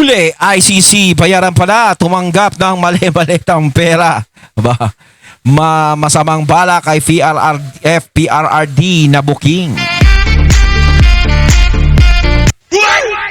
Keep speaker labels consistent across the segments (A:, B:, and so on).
A: Huli, ICC, bayaran pala, tumanggap ng mali-malitang pera. Ba, masamang bala kay FPRRD na booking.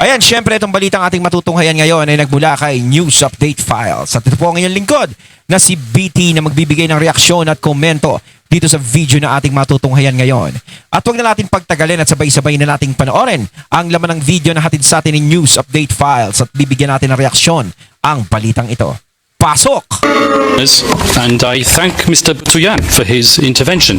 A: Ayan, syempre itong balitang ating matutunghayan ngayon ay nagmula kay News Update Files. At ito po ang inyong lingkod na si BT na magbibigay ng reaksyon at komento dito sa video na ating matutunghayan ngayon. At huwag na natin pagtagalin at sabay-sabay na nating panoorin ang laman ng video na hatid sa atin ni News Update Files at bibigyan natin ng reaksyon ang balitang ito. Pasok!
B: And I thank Mr. Butuyan for his intervention.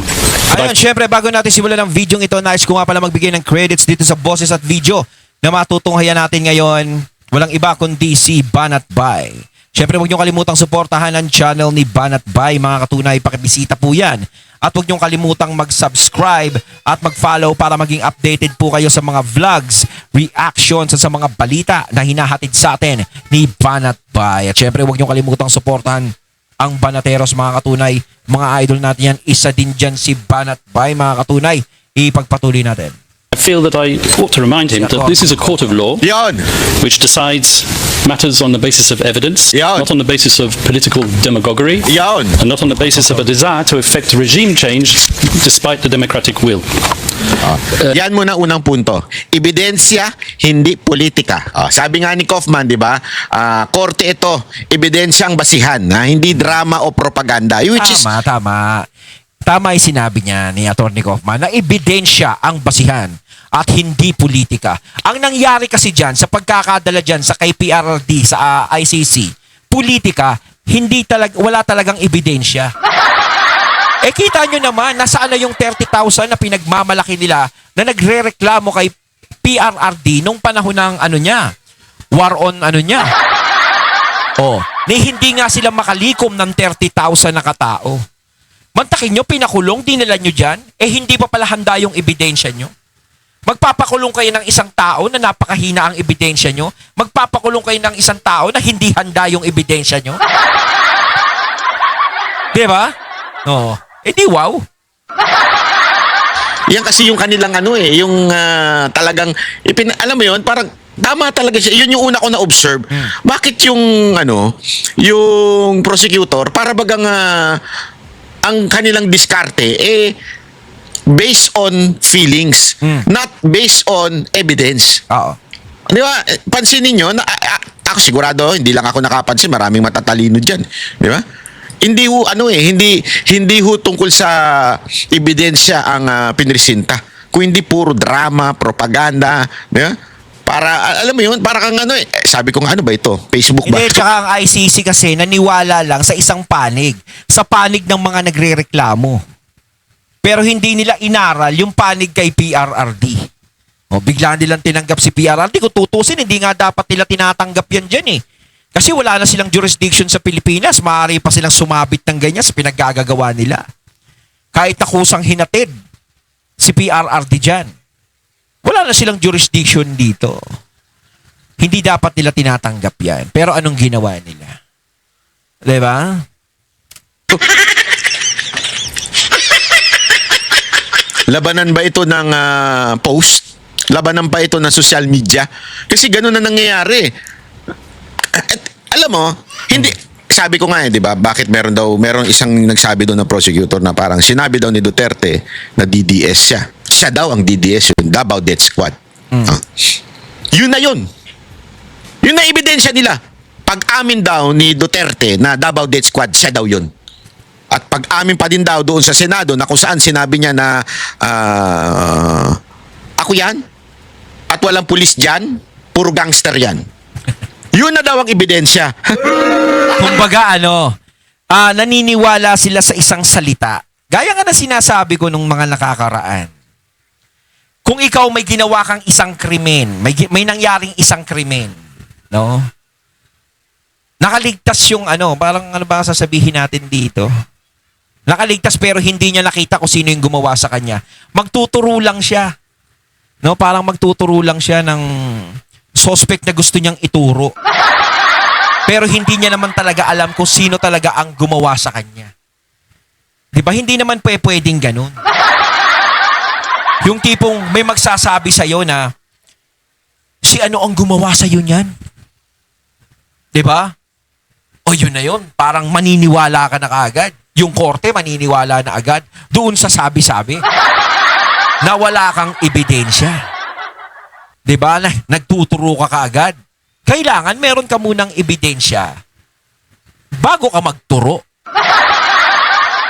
A: Ayun, syempre bago natin simulan ng video ito, nais ko nga pala magbigay ng credits dito sa boses at video na matutunghayan natin ngayon. Walang iba kundi si Banat Bay. Syempre huwag niyong kalimutang suportahan ang channel ni Banat Bay, mga katunay, pakibisita po yan. At huwag niyong kalimutang mag-subscribe at mag-follow para maging updated po kayo sa mga vlogs, reactions at sa mga balita na hinahatid sa atin ni Banat Bay. At syempre huwag niyong kalimutang suportahan ang Banateros, mga katunay. Mga idol natin yan, isa din dyan si Banat Bay, mga katunay. Ipagpatuloy natin.
B: I feel that I ought to remind him that this is a court of law which decides matters on the basis of evidence, not on the basis of political demagoguery, and not on the basis of a desire to effect regime change despite the democratic will.
C: Yan muna unang punto. Ebidensya, hindi politika. Sabi nga ni Kaufman, di ba? Korte ito, ebidensyang basihan, hindi drama o propaganda.
A: Tama. Tama yung sinabi niya ni Atty. Kaufman na ebidensya ang basihan at hindi politika. Ang nangyari kasi dyan, sa pagkakadala dyan sa KPRRD, sa ICC, politika, wala talagang ebidensya. Kita nyo naman, nasaan na yung 30,000 na pinagmamalaki nila na nagre-reklamo kay PRRD nung panahon ng war on hindi nga sila makalikom ng 30,000 na katao. Mantakin nyo, pinakulong, dinala nyo dyan, hindi pa pala handa yung ebidensya nyo. Magpapakulong kayo ng isang tao na napakahina ang ebidensya nyo. Magpapakulong kayo ng isang tao na hindi handa yung ebidensya nyo. Diba? Oo. Di wow.
C: Yan kasi yung kanilang yung talagang, alam mo yun, parang tama talaga siya. Yun yung una ko na-observe. Bakit yung prosecutor, para bagang ang kanilang diskarte, based on feelings, not based on evidence.
A: Oo.
C: Di ba? Pansinin nyo, ako sigurado, hindi lang ako nakapansin, maraming matatalino dyan. Di ba? Hindi ho tungkol sa ebidensya ang pinresinta. Kung hindi puro drama, propaganda, di ba? Para, alam mo yun, para kang sabi ko nga, ba ito? Facebook ba?
A: Hindi, tsaka ang ICC kasi naniwala lang sa isang panig. Sa panig ng mga nagre-reklamo. Pero hindi nila inaral yung panig kay PRRD. Bigla nilang tinanggap si PRRD. Kung tutusin, hindi nga dapat nila tinatanggap yan dyan Kasi wala na silang jurisdiction sa Pilipinas. Maaari pa silang sumabit ng ganyan sa pinaggagawa nila. Kahit na kusang hinatid si PRRD dyan. Wala na silang jurisdiction dito. Hindi dapat nila tinatanggap yan. Pero anong ginawa nila? Diba?
C: Labanan ba ito ng post? Labanan ba ito ng social media? Kasi gano'n na nangyayari. At, alam mo, hindi, sabi ko nga di ba, bakit meron isang nagsabi doon na prosecutor na parang sinabi daw ni Duterte na DDS siya. Siya daw ang DDS, yung Davao Death Squad. Yun na yun. Yun na ebidensya nila. Pag-amin daw ni Duterte na Davao Death Squad, siya daw yun. At pag-amin pa din daw doon sa Senado na kung saan sinabi niya na ako yan at walang pulis dyan, puro gangster yan. Yun na daw ang ebidensya.
A: Kumbaga naniniwala sila sa isang salita. Gaya nga na sinasabi ko nung mga nakakaraan. Kung ikaw may ginawa kang isang krimen, may nangyaring isang krimen, no? Nakaligtas yung parang ba sasabihin natin dito? Nakaligtas pero hindi niya nakita kung sino yung gumawa sa kanya. Magtuturo lang siya. No, parang magtuturo lang siya ng suspect na gusto niyang ituro. Pero hindi niya naman talaga alam kung sino talaga ang gumawa sa kanya. 'Di ba? Hindi naman pwedeng ganun. Yung tipong may magsasabi sa iyo na si ano ang gumawa sa iyo niyan? 'Di ba? O yun na yun, parang maniniwala ka na kaagad. Yung korte maniniwala na agad doon sa sabi-sabi na wala kang ebidensya. 'Di ba? Nagtuturo ka kaagad. Kailangan meron ka munang ebidensya bago ka magturo.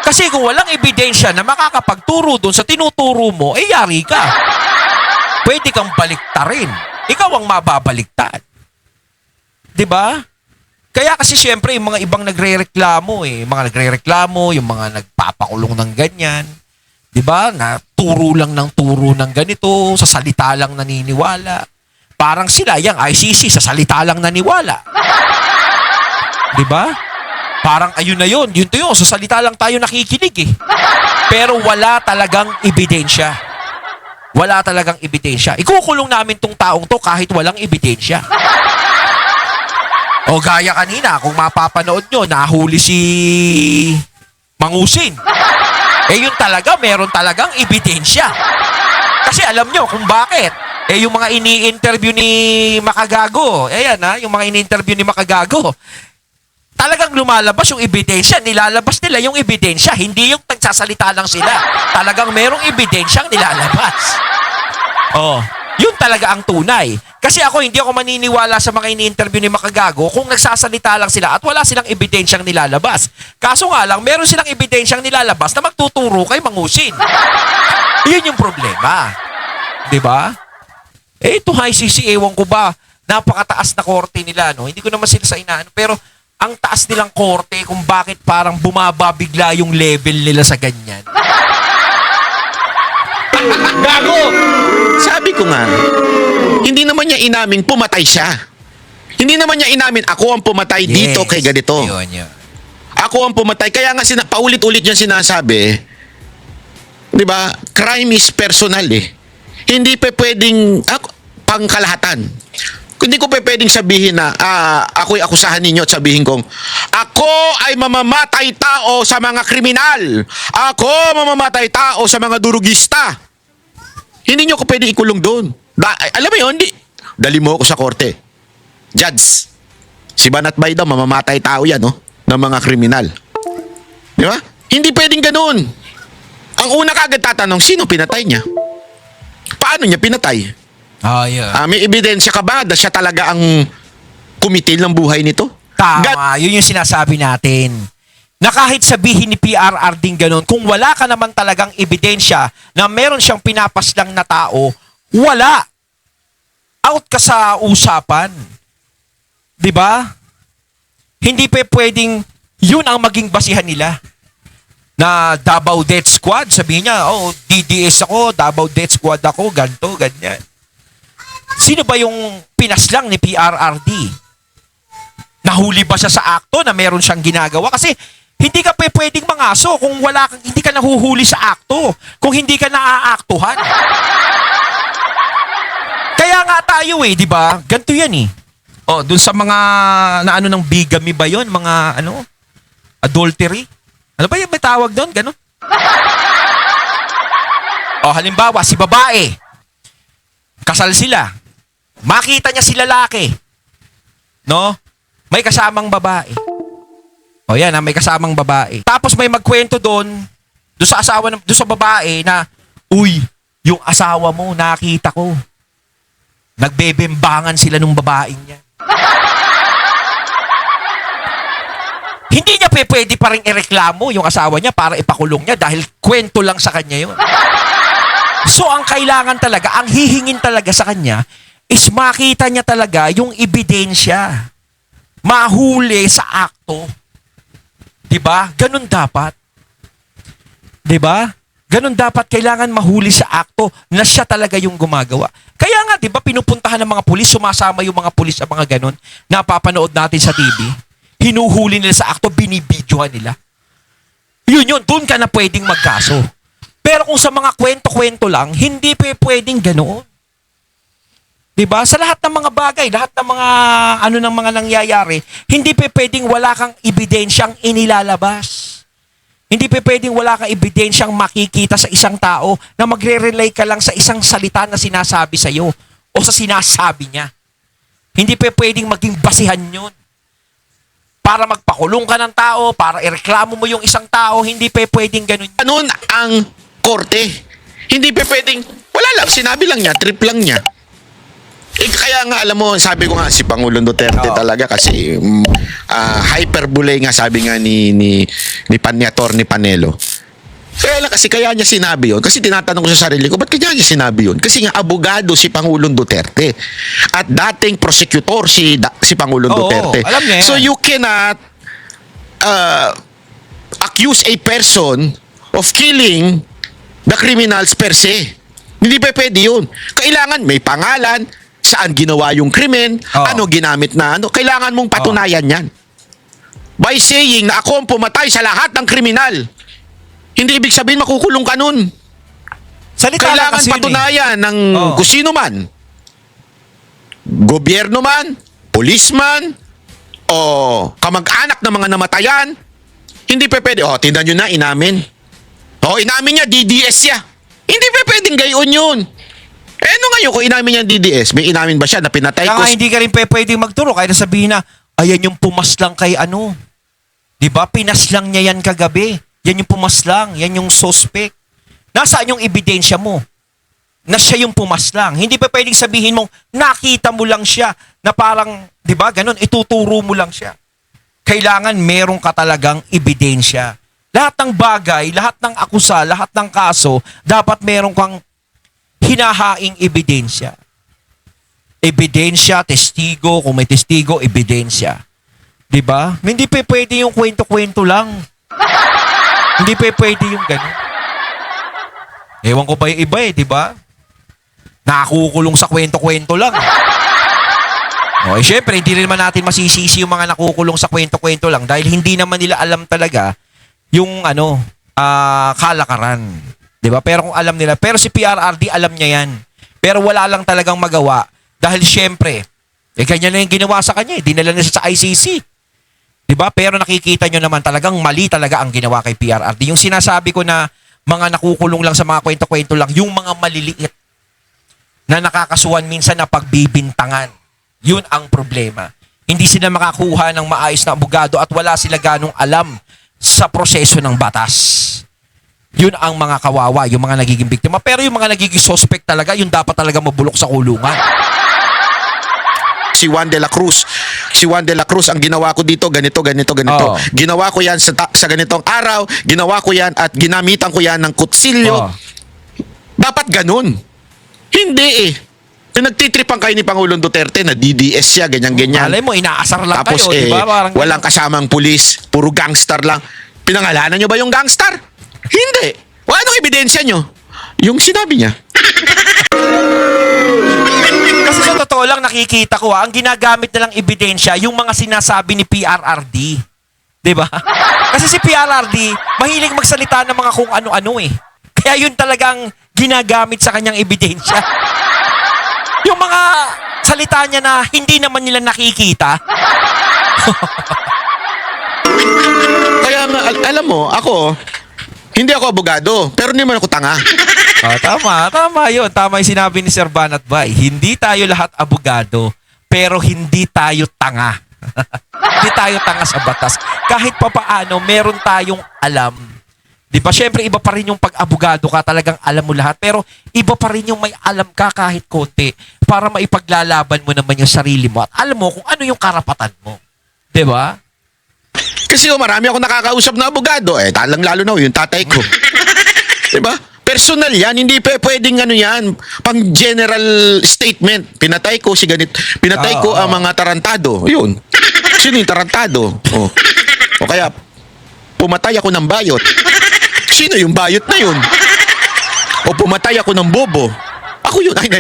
A: Kasi kung walang ebidensya na makakapagturo doon sa tinuturo mo, eh yari ka. Pwede kang baliktarin. Ikaw ang mababaliktad. 'Di ba? Kaya kasi syempre yung mga ibang nagrereklamo yung mga nagpapakulong ng ganyan. 'Di ba? Na turo ng ganito, sa salita lang naniniwala. Parang sila yang ICC sa salita lang naniwala. 'Di ba? Parang ayun na yun, sa salita lang tayo nakikinig eh. Pero wala talagang ebidensya. Wala talagang ebidensya. Ikukulong namin tong taong to kahit walang ebidensya. O gaya kanina, kung mapapanood nyo, nahuli si Mangusin. Eh yun talaga, meron talagang ebidensya. Kasi alam nyo kung bakit. Eh yung mga ini-interview ni Makagago, ayan ha, yung mga ini-interview ni Makagago, talagang lumalabas yung ebidensya, nilalabas nila yung ebidensya, hindi yung nagsasalita lang sila. Talagang merong ebidensyang nilalabas. Oh, yun talaga ang tunay. Kasi hindi ako maniniwala sa mga ini-interview ni Makagago kung nagsasalita lang sila at wala silang ebidensyang nilalabas. Kaso nga lang, meron silang ebidensyang nilalabas na magtuturo kay Mangusin. Yun yung problema. 'Di ba? Eh, ito ICC, ewan ko ba, napakataas na korte nila, no? Hindi ko naman sila sa inaano, pero ang taas nilang korte kung bakit parang bumaba bigla yung level nila sa ganyan.
C: Gago! Sabi ko nga, hindi naman niya inaming pumatay siya. Hindi naman niya inamin, ako ang pumatay dito kay ganito.
A: Yun.
C: Ako ang pumatay. Kaya nga paulit-ulit niya sinasabi, di ba, crime is personal eh. Hindi pa pwedeng, pangkalahatan. Hindi ko pa pwedeng sabihin na ako'y akusahan ninyo at sabihin kong ako ay mamamatay tao sa mga kriminal. Ako mamamatay tao sa mga durugista. Hindi nyo ko pwede ikulong doon. Alam mo yun, dali mo ako sa korte. Judge, si Banat Bay daw, mamamatay tao yan, no? Ng mga kriminal. Di ba? Hindi pwedeng ganun. Ang una kagad tatanong, sino pinatay niya? Paano niya pinatay?
A: Yeah.
C: May ebidensya ka ba na siya talaga ang kumitil ng buhay nito?
A: Tama, yun yung sinasabi natin. Na kahit sabihin ni PRR din ganun, kung wala ka naman talagang ebidensya na meron siyang pinapaslang na tao, wala. Out ka sa usapan. 'Di ba? Hindi pa pwedeng yun ang maging basihan nila. Na Davao Death Squad, sabihin niya, DDS ako, Davao Death Squad ako, ganto, ganyan. Sino ba yung pinaslang ni PRRD? Nahuli ba siya sa akto na meron siyang ginagawa? Kasi hindi ka pwedeng mangaso kung hindi ka nahuhuli sa akto, kung hindi ka naaaktuhan. Kaya nga tayo di ba? Ganito yan eh. Dun sa mga ng bigamy ba yon, mga adultery? Ano ba yung may tawag doon? Ganon? Halimbawa, si babae, kasal sila. Makita niya si lalaki. No? May kasamang babae. Yan, may kasamang babae. Tapos may magkwento doon sa sa babae na, uy, yung asawa mo, nakita ko. Nagbebembangan sila nung babaeng niya. Hindi niya pwede pa rin ireklamo yung asawa niya para ipakulong niya dahil kwento lang sa kanya yun. So, ang kailangan talaga, ang hihingin talaga sa kanya is makita niya talaga yung ebidensya. Mahuli sa akto. 'Di ba? Ganun dapat. 'Di ba? Ganun dapat, kailangan mahuli sa akto na siya talaga yung gumagawa. Kaya nga, 'di ba, pinupuntahan ng mga pulis, sumasama yung mga pulis sa mga ganun. Napapanood natin sa TV. Hinuhuli nila sa akto, binibidyohan nila. Yun, doon ka na pwedeng magkaso. Pero kung sa mga kwento-kwento lang, hindi pwedeng ganoon. 'Di ba? Sa lahat ng mga bagay, lahat ng mga ng mga nangyayari, hindi pwedeng wala kang ebidensyang inilalabas. Hindi pwedeng wala kang ebidensyang makikita sa isang tao na magre-rely ka lang sa isang salita na sinasabi sa iyo o sa sinasabi niya. Hindi pwedeng maging basihan 'yon. para magpakulong ka ng tao, para ireklamo mo yung isang tao, hindi pwedeng ganun.
C: Ganun ang korte. Hindi pwedeng, wala lang, sinabi lang niya, trip lang niya. Kaya nga, alam mo, sabi ko nga, si Pangulong Duterte talaga kasi hyperbole nga, sabi nga ni Atty. Panelo. Kaya lang kasi kaya niya sinabi yun. Kasi tinatanong ko sa sarili ko, ba't kaya niya sinabi yun? Kasi nga, abogado si Pangulong Duterte. At dating prosecutor si Pangulong Duterte.
A: Alam niya yan.
C: So you cannot accuse a person of killing the criminals per se. Hindi pa pwede yun. Kailangan may pangalan, saan ginawa yung krimen, ano ginamit na ano. Kailangan mong patunayan yan. By saying na ako ang pumatay sa lahat ng kriminal. Hindi ibig sabihin makukulong ka nun.
A: Salita lang
C: Kailangan
A: kasi yun
C: patunayan ng kung sino man. Gobyerno man, policeman, o kamag-anak ng mga namatayan. Hindi pa pwede. Tingnan nyo na, inamin. Inamin niya, DDS siya. Hindi pa pwedeng gayon yun. Ano ngayon kung inamin niya DDS? May inamin ba siya na pinatay ko?
A: Kaya hindi ka rin pwedeng magturo. Kaya sabihin na, ayan yung pumaslang kay ano. Diba? Pinaslang niya yan kagabi. Yan yung pumaslang. Yan yung suspect. Nasaan yung ebidensya mo? Na siya yung pumaslang. Hindi pa pwedeng sabihin mong, nakita mo lang siya. Na parang, diba, ganun, ituturo mo lang siya. Kailangan meron ka talagang ebidensya. Lahat ng bagay, lahat ng akusa, lahat ng kaso, dapat meron kang hinahaing ebidensya. Ebidensya, testigo, kung may testigo, ebidensya. Diba? Hindi pa pwede yung kwento-kwento lang. Hindi pa pwede yung ganun. Ewan ko pa yung iba diba? Nakukulong sa kwento-kwento lang. Syempre, hindi rin naman natin masisisi yung mga nakukulong sa kwento-kwento lang dahil hindi naman nila alam talaga yung kalakaran. Diba? Pero kung alam nila, pero si PRRD alam niya yan. Pero wala lang talagang magawa dahil syempre, kanya na yung ginawa sa kanya. Dinala na siya sa ICC. Diba? Pero nakikita nyo naman talagang mali talaga ang ginawa kay PRRD. Yung sinasabi ko na mga nakukulong lang sa mga kwento-kwento lang, yung mga maliliit na nakakasuhan minsan na pagbibintangan. Yun ang problema. Hindi sila makakuha ng maayos na abogado at wala sila ganong alam sa proseso ng batas. Yun ang mga kawawa, yung mga nagiging biktima. Pero yung mga nagiging suspect talaga, yun dapat talaga mabulok sa kulungan.
C: Si Juan de la Cruz. Si Juan de la Cruz, ang ginawa ko dito, ganito. Ginawa ko yan sa ganitong araw, ginawa ko yan at ginamitan ko yan ng kutsilyo. Dapat ganun. Hindi Nagtitripan kayo ni Pangulong Duterte na DDS siya, ganyan-ganyan.
A: Malay mo, inaasar lang
C: tapos,
A: kayo, diba? Parang
C: walang kasamang pulis, puro gangster lang. Pinangalanan nyo ba yung gangster? Hindi. Anong ebidensya nyo? Yung sinabi niya.
A: Kasi sa totoo lang nakikita ko ang ginagamit nilang ebidensya yung mga sinasabi ni PRRD. 'Di ba? Kasi si PRRD mahilig magsalita ng mga kung ano-ano Kaya yun talagang ginagamit sa kanyang ebidensya. Yung mga salita niya na hindi naman nila nakikita.
C: Kaya nga, alam mo, hindi ako abogado, pero hindi man ako tanga.
A: Tama yun. Tama yung sinabi ni Sir Banat Bay. Hindi tayo lahat abogado, pero hindi tayo tanga. Hindi tayo tanga sa batas. Kahit papaano, meron tayong alam. Di ba? Siyempre, iba pa rin yung pag-abogado ka, talagang alam mo lahat. Pero iba pa rin yung may alam ka kahit konti para maipaglalaban mo naman yung sarili mo at alam mo kung ano yung karapatan mo. Di ba?
C: Kasi marami ako nakakausap na abogado. Talang-lalo na yung tatay ko. Di ba? Personal yan, hindi pwedeng yan, pang general statement. Pinatay ko si ganit. Pinatay ko ang mga tarantado. Yun. Sino yung tarantado? O kaya, pumatay ako ng bayot. Sino yung bayot na yun? O pumatay ako ng bobo. Ako yun. Ay,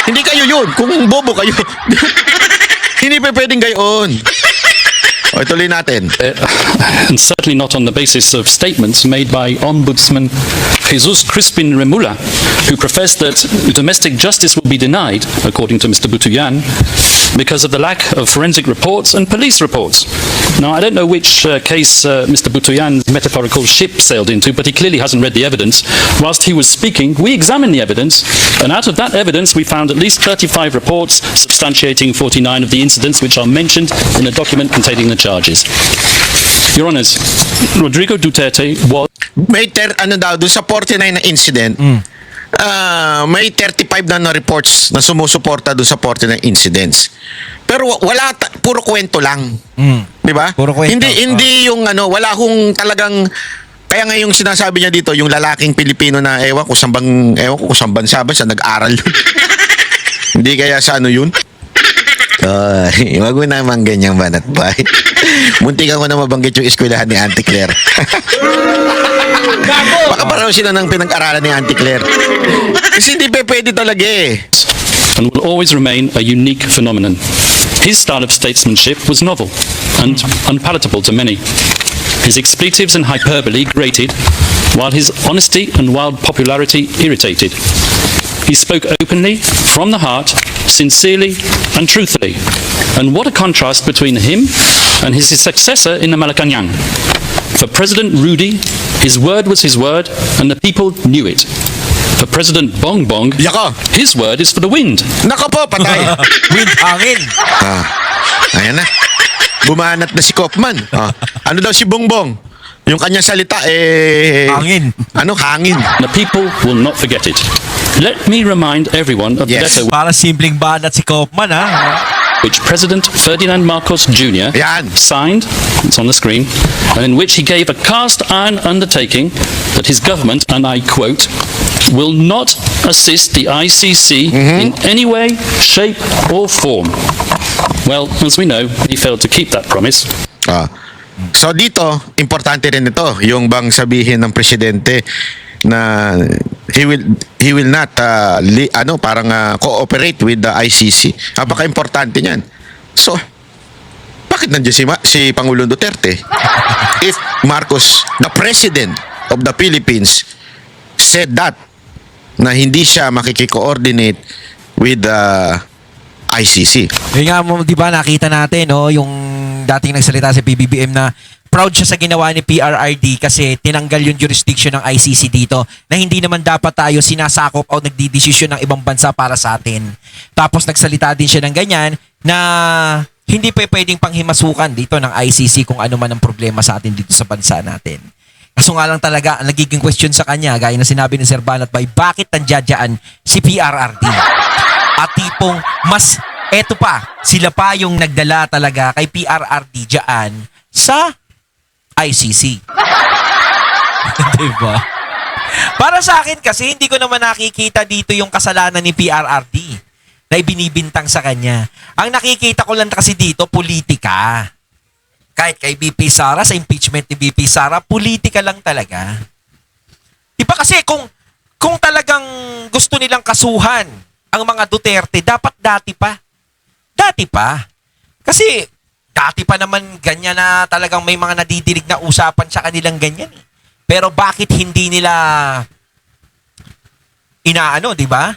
C: hindi kayo yun. Kung bobo kayo. Hindi pwedeng gayon. Ituloy natin.
B: And certainly not on the basis of statements made by Ombudsman Jesus Crispin Remula, who professed that domestic justice will be denied, according to Mr. Butuyan, because of the lack of forensic reports and police reports. Now, I don't know which case Mr. Butuyan's metaphorical ship sailed into, but he clearly hasn't read the evidence. Whilst he was speaking, we examined the evidence, and out of that evidence, we found at least 35 reports substantiating 49 of the incidents which are mentioned in a document containing the charges. Your Honours, Rodrigo Duterte was
C: May ano daw, dun sa 49 na incident, may 35 na reports na sumusuporta dun sa 49 incidents. Pero wala, puro kwento lang. Di ba?
A: Puro kwento.
C: Hindi yung ano, wala hong talagang, kaya nga yung sinasabi niya dito, yung lalaking Pilipino na ewan ko kung saan bansa ba siya nag-aral yun. Hindi kaya sa ano yun? Wag mo naman ganyang banat ba? Muntikan ko na mabanggit yung eskwelahan ni Auntie Claire. Baka parang sila ng pinag-aralan ni Auntie Claire. Kasi hindi pa pwede talaga eh.
B: and will always remain a unique phenomenon. His style of statesmanship was novel and unpalatable to many. His expletives and hyperbole grated, while his honesty and wild popularity irritated. He spoke openly, from the heart, sincerely and truthfully. And what a contrast between him and his successor in the Malacanang. For President Rudy, his word was his word, and the people knew it. For President Bongbong,
C: Yako.
B: his word is for the wind.
C: Nako po, patay.
A: Wind, hangin.
C: Ayan na. Bumanat na si Kaufman. Ano daw si Bongbong? Yung kanyang salita,
A: Hangin.
C: Ano? Hangin.
B: The people will not forget it. Let me remind everyone of
C: Yes.
B: the letter
A: Para simpleng banat si Kaufman, ha?
B: which President Ferdinand Marcos Jr.
C: Yan.
B: signed, it's on the screen, and in which he gave a cast-iron undertaking that his government, and I quote, will not assist the ICC in any way, shape or form. Well, as we know, he failed to keep that promise.
C: So dito, importante rin ito, yung bang sabihin ng presidente na he will not cooperate with the ICC. Napaka-importante niyan. So, bakit nandiyan si Pangulong Duterte? If Marcos, the president of the Philippines, said that na hindi siya makiki-coordinate with the ICC.
A: Yung nga mo, di ba, nakita natin, no, yung dating nagsalita sa PBBM na proud siya sa ginawa ni PRRD kasi tinanggal yung jurisdiction ng ICC dito na hindi naman dapat tayo sinasakop o nagdidesisyon ng ibang bansa para sa atin. Tapos nagsalita din siya ng ganyan na hindi pa pwedeng panghimasukan dito ng ICC kung ano man ang problema sa atin dito sa bansa natin. Kaso nga lang talaga, ang nagiging question sa kanya, gaya na sinabi ni Sir Banat Bay, bakit nandiyan si PRRD? At tipong mas, eto pa, sila pa yung nagdala talaga kay PRRD dyan sa ICC. Diba? Para sa akin kasi, hindi ko naman nakikita dito yung kasalanan ni PRRD na ibinibintang sa kanya. Ang nakikita ko lang kasi dito, politika. Kahit kay BP Sara, sa impeachment ni BP Sara, politika lang talaga. Diba kasi kung talagang gusto nilang kasuhan ang mga Duterte, dapat dati pa. Dati pa. Kasi dati pa naman ganyan na talagang may mga nadidinig na usapan sa kanilang ganyan. Pero bakit hindi nila inaano, di ba?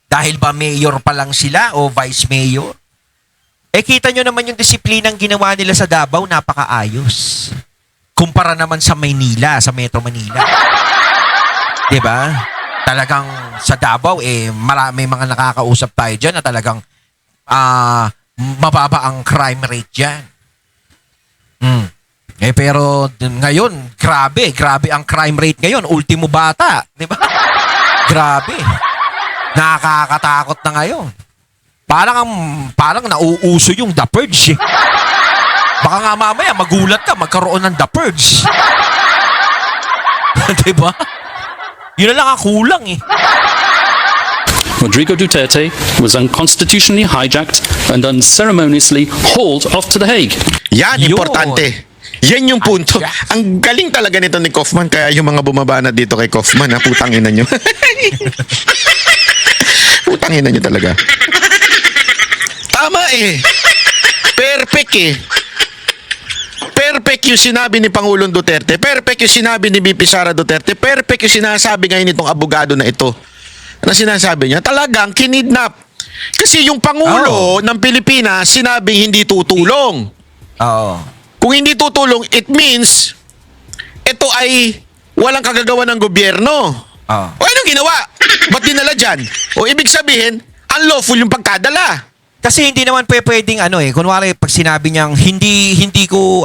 A: Dahil ba mayor pa lang sila o vice mayor? Kita nyo naman yung disiplinang ginawa nila sa Davao, napakaayos. Kumpara naman sa Maynila, sa Metro Manila. Di ba? Talagang sa Davao, may mga nakakausap tayo dyan na talagang mababa ang crime rate dyan. Pero ngayon, grabe ang crime rate ngayon. Ultimo bata, di ba? Grabe. Nakakatakot na ngayon. Parang nauuso yung The Purge. Baka nga mamaya magulat ka, magkaroon ng The Purge. Di ba? Yun na lang ang kulang
B: Rodrigo Duterte was unconstitutionally hijacked and unceremoniously hauled off to The Hague.
C: Yan, importante. Yan yung punto. Ang galing talaga nito ni Kaufman, kaya yung mga bumabana dito kay Kaufman, putang ina nyo. Putang ina nyo talaga. Tama Perfect Perfect yung sinabi ni Pangulong Duterte. Perfect yung sinabi ni BP Sara Duterte. Perfect yung sinasabi ngayon nitong abogado na ito. Na sinasabi niya, talagang kinidnap. Kasi yung Pangulo ng Pilipinas sinabing hindi tutulong.
A: Oo.
C: Kung hindi tutulong, it means ito ay walang kagagawa ng gobyerno.
A: Oo.
C: O anong ginawa? Ba't dinala dyan? O ibig sabihin, unlawful yung pagkadala.
A: Kasi hindi naman pwedeng kunwari pag sinabi niyang hindi ko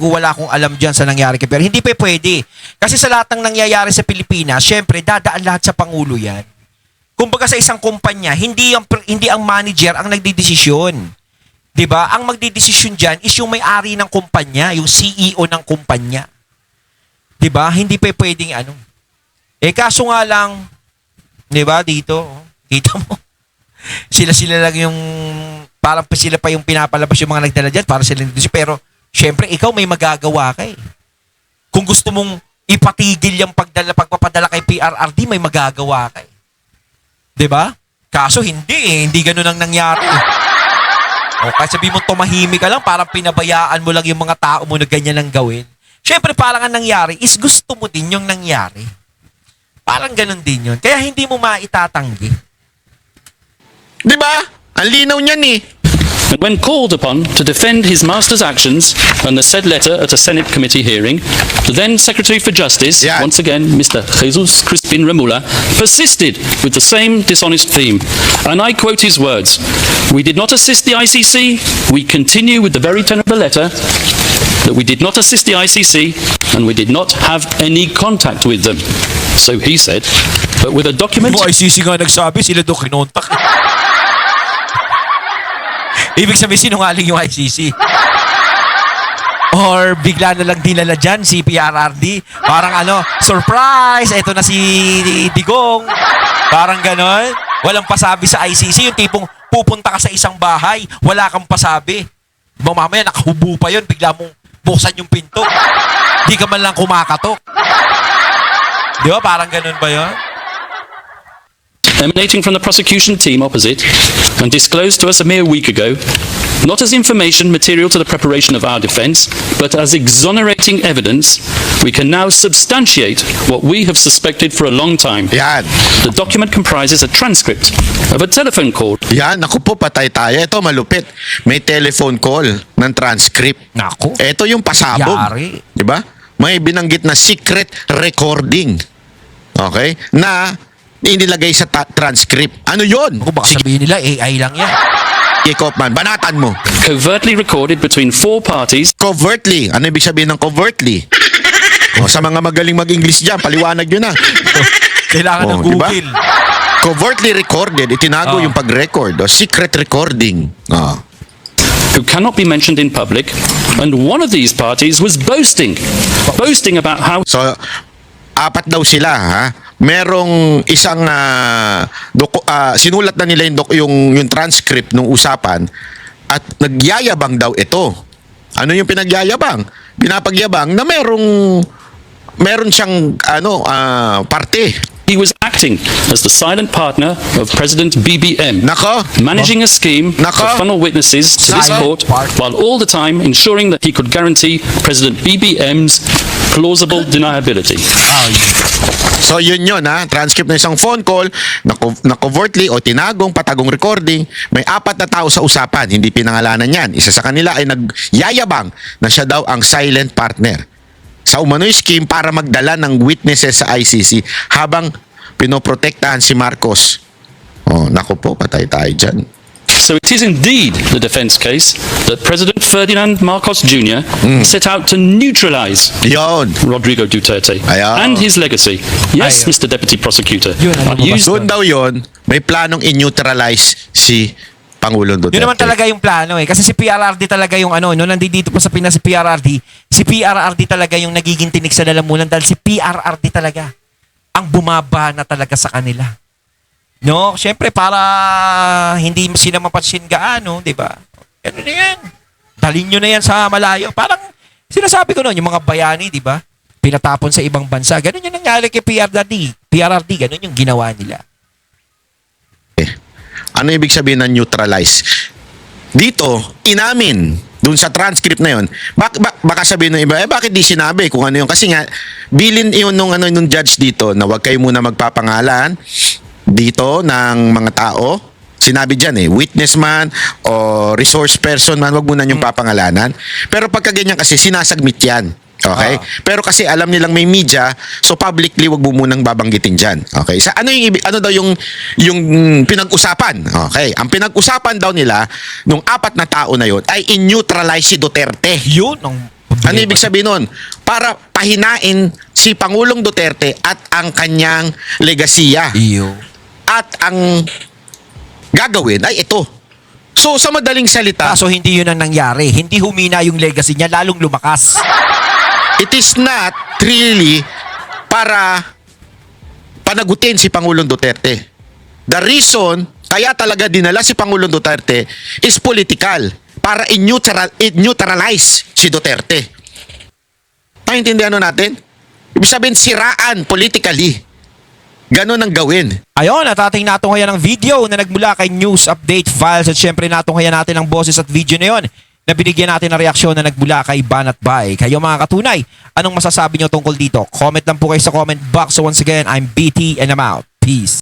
A: wala akong alam diyan sa nangyari kay Pierre. Hindi pwede. Kasi sa lahat ng nangyayari sa Pilipinas, syempre dadaan lahat sa pangulo 'yan. Kumbaga sa isang kumpanya, hindi ang manager ang nagdedesisyon. 'Di ba? Ang magdedesisyon diyan is yung may-ari ng kumpanya, yung CEO ng kumpanya. 'Di ba? Hindi pwedeng kaso nga lang, 'di ba, dito, kita mo. Sila lang yung parang sila pa yung pinapalabas yung mga nagdala dyan para sila nandito. Pero syempre ikaw may magagawa ka eh. Kung gusto mong ipatigil yung pagpapadala kay PRRD, may magagawa ka eh. 'Di ba? Kaso hindi ganun ang nangyari. O kahit sabihin mo tumahimik ka lang, parang pinabayaan mo lang yung mga tao mo na ganyan ang gawin. Syempre parang ang nangyari is gusto mo din yung nangyari. Parang ganun din yun. Kaya hindi mo maitatanggi.
C: Di ba? Ang linaw niyan eh.
B: And when called upon to defend his master's actions and the said letter at a Senate committee hearing, the then Secretary for Justice,
C: Yeah.
B: once again Mr. Jesus Crispin Remula, persisted with the same dishonest theme. And I quote his words, "We did not assist the ICC. We continue with the very tenor of the letter that we did not assist the ICC and we did not have any contact with them." So he said, but with a document...
A: Mo ICC nga nagsabi, sila doon kinontak. Ibig sabihin sinungaling yung ICC. Or bigla na lang dinala dyan si PRRD. Parang surprise, eto na si Digong. Parang ganon. Walang pasabi sa ICC. Yung tipong pupunta ka sa isang bahay, wala kang pasabi. Diba mamaya nakahubo pa yun, bigla mong buksan yung pinto. Di ka man lang kumakatok. Di ba? Parang ganon ba yun?
B: Emanating from the prosecution team opposite and disclosed to us a mere week ago, not as information material to the preparation of our defence, but as exonerating evidence, we can now substantiate what we have suspected for a long time.
C: Yan.
B: The document comprises a transcript of a telephone call.
C: Yan, naku po, patay tayo. Ito, malupit. May telephone call ng transcript.
A: Naku.
C: Ito yung pasabog.
A: Yari.
C: Di ba? May binanggit na secret recording. Okay? Na inilagay sa transcript. Ano yun?
A: Kung baka sabihin nila, AI lang yan.
C: Kopman, banatan mo.
B: Covertly recorded between four parties.
C: Covertly. Ano ibig sabihin ng covertly? Sa mga magaling mag-English dyan, paliwanag yun na.
A: Kailangan ng
C: diba?
A: Google.
C: Covertly recorded. Itinago yung pag-record. Secret recording.
B: Who cannot be mentioned in public, and one of these parties was boasting about how
C: So, apat daw sila, ha? Merong isang sinulat na nila yung transcript ng usapan at nagyayabang daw ito. Ano yung pinagyayabang? Pinapagyabang na meron siyang parte.
B: he was acting as the silent partner of President BBM,
C: Nako.
B: managing a scheme
C: Nako.
B: to funnel witnesses to this
A: Silent
B: court,
A: partner.
B: while all the time ensuring that he could guarantee President BBM's plausible deniability.
C: So yun ha, transcript ng isang phone call na covertly o tinagong patagong recording, may apat na tao sa usapan, hindi pinangalanan yan. Isa sa kanila ay nagyayabang na siya daw ang silent partner sa umano'y scheme para magdala ng witnesses sa ICC habang pinoprotektahan si Marcos. Oh, naku po, patay tayo dyan.
B: So it is indeed the defense case that President Ferdinand Marcos Jr. set out to neutralize
C: Yun.
B: Rodrigo Duterte
C: Ayaw.
B: and his legacy. Yes,
A: Ayaw.
B: Mr. Deputy Prosecutor.
A: Yun ang
B: I used
C: Doon daw yun, may planong in-neutralize si Pangulong Duterte.
A: Yun naman talaga yung plano eh. Kasi si PRRD talaga yung nandito pa sa Pinas si PRRD talaga yung nagiging tinik sa lalamunan dahil si PRRD talaga ang bumaba na talaga sa kanila. No? Siyempre para hindi sila mapansin gaano, di ba? Ano na yan? Dalhin nyo na yan sa malayo. Parang sinasabi ko noon, yung mga bayani, di ba? Pinatapon sa ibang bansa. Ganun yung nangyari kay PRRD, ganun yung ginawa nila.
C: Ano ibig sabihin ng neutralize? Dito, inamin dun sa transcript na yun. Baka sabihin ng iba, bakit di sinabi kung ano yun? Kasi nga, bilin yun nung judge dito na wag kayo muna magpapangalan dito ng mga tao. Sinabi dyan witness man o resource person man, wag muna yung papangalanan. Pero pagka ganyan kasi, sinasagmit yan. Okay? Pero kasi alam nilang may media, so publicly wag mo munang babanggitin diyan. Okay? Sa ano daw yung pinag-usapan? Okay. Ang pinag-usapan daw nila nung 4 na tao na yon ay in-neutralize si Duterte.
A: Yun ang
C: Ano ibig sabihin nun? Para pahinain si Pangulong Duterte at ang kanyang legasiya.
A: Iyo.
C: At ang gagawin ay ito. So sa madaling salita,
A: Kaso hindi yun ang nangyari. Hindi humina yung legacy niya, lalong lumakas.
C: it is not really para panagutin si Pangulong Duterte. The reason kaya talaga dinala si Pangulong Duterte is political, para in-neutralize si Duterte. Naintindihan natin? Ibig sabihin, siraan politically. Ganon ang gawin.
A: Ayun, at ating natunghayan ng video na nagmula kay News Update Files, at syempre natunghayan natin ang boses at video na yon na binigyan natin ng reaksyon na nagmula kay Banat Bay. Kayo mga katunay, anong masasabi nyo tungkol dito? Comment lang po kayo sa comment box. So once again, I'm BT and I'm out. Peace.